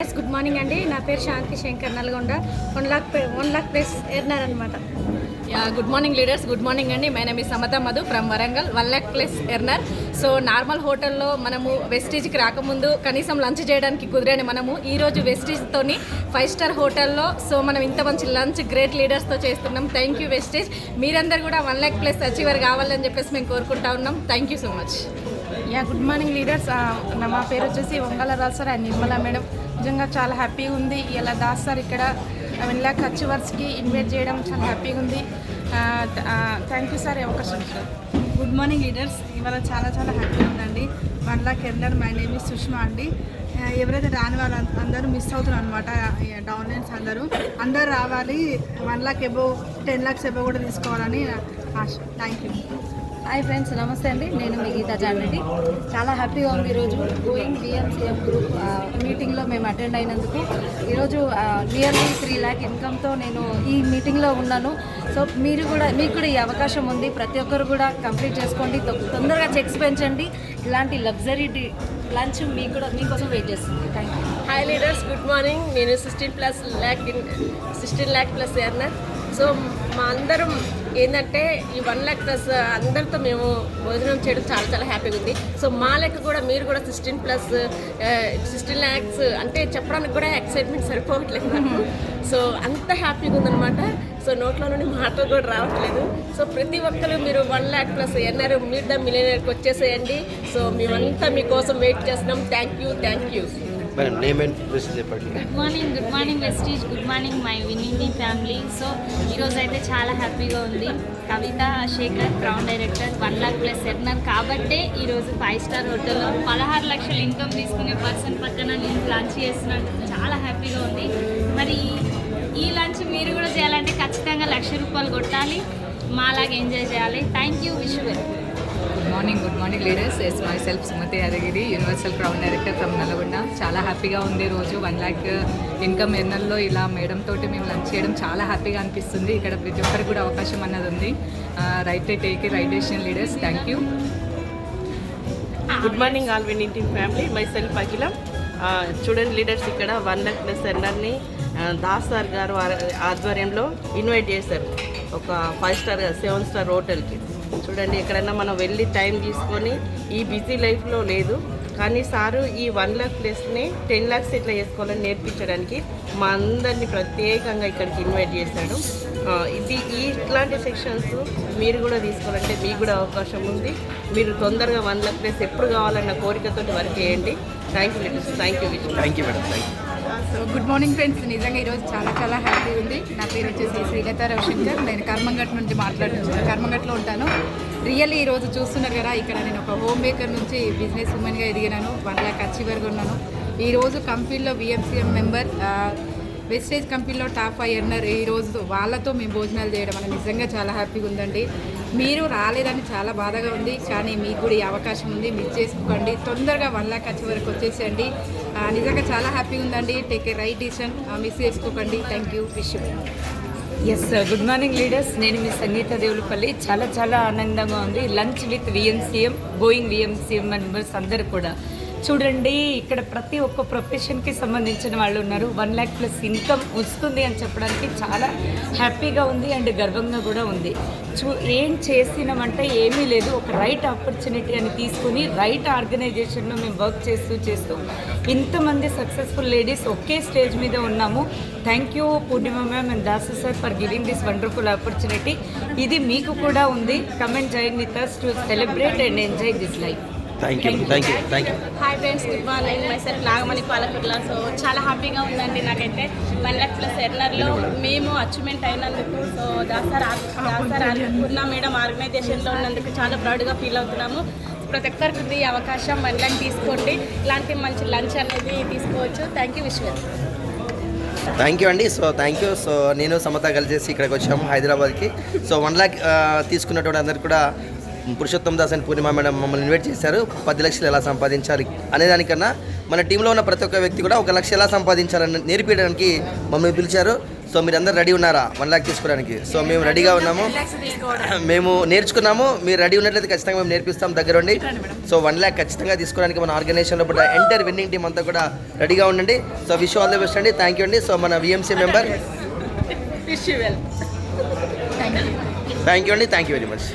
Good morning అండి. నా పేరు Shanti Shankar, Nalgonda. 1 lakh plus earner అనమాట. Good morning leaders, good morning అండి. My name is Samatha Madhu from Warangal. 1 lakh plus earner. So normal హోటల్లో మనము వెస్టీజ్కి రాకముందు కనీసం లంచ్ చేయడానికి కుదిరని మనము ఈరోజు వెస్టీజ్తోని 5 స్టార్ హోటల్లో సో మనం ఇంత మంచి లంచ్ గ్రేట్ లీడర్స్తో చేస్తున్నాం. Thank you Vestige. మీరందరూ కూడా 1 lakh ప్లస్ అచీవర్ కావాలని చెప్పేసి మేము కోరుకుంటా ఉన్నాం. Thank you so much. Good morning leaders. మా పేరు వచ్చేసి Vangala Raj sir and Nirmala madam. నిజంగా చాలా హ్యాపీగా ఉంది. ఇలా దాస్ సార్ ఇక్కడ 1 lakh అచీవర్స్కి ఇన్వైట్ చేయడం చాలా హ్యాపీగా ఉంది. థ్యాంక్ యూ సార్, అవకాశం సార్. Good morning leaders. ఇవాళ చాలా హ్యాపీగా ఉందండి. 1 lakh earner. My name is Sushma అండి. ఎవరైతే రాని వాళ్ళు అందరూ మిస్ అవుతున్నారు అనమాట. డౌన్లైన్స్ అందరూ రావాలి. 1 lakh అబోవ్ 10 lakhs అబోవ్ కూడా తీసుకోవాలని ఆశ. Thank you. హాయ్ ఫ్రెండ్స్, నమస్తే అండి. నేను మీ గీతా జానరెడ్డి. చాలా హ్యాపీగా ఉంది ఈరోజు గోయింగ్ విఎంసీఎం గ్రూప్ మీటింగ్లో మేము అటెండ్ అయినందుకు. ఈరోజు నియర్లీ 3 lakh ఇన్కమ్తో నేను ఈ మీటింగ్లో ఉన్నాను. సో మీకు కూడా ఈ అవకాశం ఉంది. ప్రతి ఒక్కరు కూడా కంప్లీట్ చేసుకోండి. తొందరగా చెక్స్ పెంచండి. ఇలాంటి లగ్జరీ లంచ్ మీకోసం వెయిట్ చేస్తుంది. Thank you. Hi leaders, good morning. నేను 16 lakh ప్లస్ ఎర్నర్. సో మా అందరం ఏంటంటే ఈ 1 lakh ప్లస్ అందరితో మేము భోజనం చేయడం చాలా హ్యాపీగా ఉంది. సో మా లెక్క కూడా మీరు కూడా 16 lakhs అంటే చెప్పడానికి కూడా ఎక్సైట్మెంట్ సరిపోవట్లేదు నాకు. సో అంత హ్యాపీగా ఉందన్నమాట. సో నోట్లో నుండి మాటలు కూడా రావట్లేదు. సో ప్రతి ఒక్కరు మీరు 1 lakh plus earner meet the మిలియనర్కి వచ్చేసేయండి. సో మేమంతా మీకోసం వెయిట్ చేస్తున్నాం. Thank you. Good morning Vestige. Good morning my winning family. So ఈరోజు అయితే చాలా హ్యాపీగా ఉంది. Kavitha Shekar crown director 1 lakh plus earner కాబట్టే ఈరోజు 5 స్టార్ హోటల్లో 16 లక్షల ఇన్కమ్ తీసుకునే పర్సన్ పక్కన నేను లంచ్ చేస్తున్నాను. చాలా హ్యాపీగా ఉంది. మరి ఈ లంచ్ మీరు కూడా చేయాలంటే ఖచ్చితంగా ₹1,00,000 కొట్టాలి. మాలాగా ఎంజాయ్ చేయాలి. Thank you. Wish well. Good morning leaders. Yes myself Sumathi Yadagiri, universal crown director from Nalgonda. చాలా హ్యాపీగా ఉంది రోజు 1 lakh ఇన్కమ్ ఎర్నర్లో ఇలా మేడం తోటి మేము లంచ్ చేయడం చాలా హ్యాపీగా అనిపిస్తుంది. ఇక్కడ ప్రతి ఒక్కరికి కూడా అవకాశం అన్నది ఉంది. Right take right decision leaders. Thank you. Good morning all winning family. Myself Akhila. చూడండి లీడర్స్, ఇక్కడ 1 lakh ప్లస్ ఎర్నర్ని దాస్ సార్ గారు ఆధ్వర్యంలో ఇన్వైట్ చేశారు ఒక 5 స్టార్ 7 స్టార్ హోటల్కి. చూడండి, ఎక్కడన్నా మనం వెళ్ళి టైం తీసుకొని ఈ బిజీ లైఫ్లో లేదు, కానీ సారు ఈ 1 lakh ప్లస్ని 10 lakhs ఎట్లా చేసుకోవాలని నేర్పించడానికి మా అందరినీ ప్రత్యేకంగా ఇక్కడికి ఇన్వైట్ చేశాడు. ఇట్లాంటి సెక్షన్స్ మీరు కూడా తీసుకోవాలంటే మీకు కూడా అవకాశం ఉంది. మీరు తొందరగా 1 lakh ప్లస్ ఎప్పుడు కావాలన్న కోరికతో వర్క్ చేయండి. Thank you leaders. Thank you madam. So good morning friends. నిజంగా ఈరోజు చాలా హ్యాపీగా ఉంది. నా పేరు వచ్చేసి శ్రీలత రవిశంకర్. నేను కర్మంగట్ నుంచి మాట్లాడుతున్నాను. కర్మంగట్లో ఉంటాను. రియల్లీ ఈరోజు చూస్తున్నారు కదా, ఇక్కడ నేను ఒక హోమ్ మేకర్ నుంచి బిజినెస్ ఉమెన్గా ఎదిగినాను. 1 lakh అచీవర్గా ఉన్నాను. ఈరోజు కంపెనీలో విఎంసీఎం మెంబర్, వెస్టేజ్ కంపెనీలో టాప్ 5 ఎర్నర్. ఈరోజు వాళ్ళతో మేము భోజనాలు చేయడం అనేది నిజంగా చాలా హ్యాపీగా ఉందండి. మీరు రాలేదని చాలా బాధగా ఉంది, కానీ మీకు కూడా ఈ అవకాశం ఉంది. మిస్ చేసుకోకండి. తొందరగా 1 lakh వచ్చే వరకు వచ్చేసేయండి. నిజంగా చాలా హ్యాపీగా ఉందండి. Take a right decision. Miss చేసుకోకండి. Thank you. Wish you. Yes, good morning leaders. నేను మీ సంగీత దేవులపల్లి. చాలా ఆనందంగా ఉంది. Lunch with VMCM, going VMCM members అందరూ కూడా చూడండి. ఇక్కడ ప్రతి ఒక్క ప్రొఫెషన్కి సంబంధించిన వాళ్ళు ఉన్నారు. 1 lakh ప్లస్ ఇన్కమ్ వస్తుంది అని చెప్పడానికి చాలా హ్యాపీగా ఉంది అండ్ గర్వంగా కూడా ఉంది. ఏం చేసినామంటే ఏమీ లేదు, ఒక రైట్ ఆపర్చునిటీ అని తీసుకుని రైట్ ఆర్గనైజేషన్లో మేము వర్క్ చేస్తూ ఇంతమంది సక్సెస్ఫుల్ లేడీస్ ఒకే స్టేజ్ మీద ఉన్నాము. Thank you Purnima ma'am and Dasu sir for giving this wonderful opportunity. ఇది మీకు కూడా ఉంది. Come and join with us to celebrate and enjoy this life. Thank you. Hi friends, good morning. Myself Nagamani Palakurla. So చాలా హ్యాపీగా ఉందండి నాకైతే 1 lakh ప్లస్ ఎర్నర్లో మేము achievement అయినందుకు. సో దాసార్ పూర్ణ మేడం ఆర్గనైజేషన్లో ఉన్నందుకు చాలా ప్రౌడ్గా ఫీల్ అవుతున్నాము. ప్రతి ఒక్కరికి ఉంది ఈ అవకాశం. 1 lakh తీసుకోండి. ఇలాంటి మంచి లంచ్ అనేది తీసుకోవచ్చు. Thank you. విశ్వర్. థ్యాంక్ యూ అండి. Thank you. నేను సమత కలిసేసి ఇక్కడికి వచ్చాము హైదరాబాద్కి. 1 lakh తీసుకున్నటువంటి అందరికి కూడా Purushottam Das and Purnima madam మమ్మల్ని ఇన్వైట్ చేశారు. 10 లక్షలు ఎలా సంపాదించాలి అనేదానికన్నా మన టీంలో ఉన్న ప్రతి ఒక్క వ్యక్తి కూడా 1 లక్ష ఎలా సంపాదించాలని నేర్పించడానికి మమ్మల్ని పిలిచారు. సో మీరు అందరు రెడీ ఉన్నారా 1 lakh తీసుకోవడానికి? సో మేము రెడీగా ఉన్నాము, మేము నేర్చుకున్నాము. మీరు రెడీ ఉన్నట్లయితే ఖచ్చితంగా మేము నేర్పిస్తాం దగ్గరుండి. సో 1 lakh ఖచ్చితంగా తీసుకోవడానికి మన ఆర్గనైజేషన్లో కూడా ఎంటైర్ విన్నింగ్ టీమ్ అంతా కూడా రెడీగా ఉండండి. So wish all the best అండి. థ్యాంక్ యూ అండి. సో మన VMC member wish you well. Thank you అండి. Thank you very much.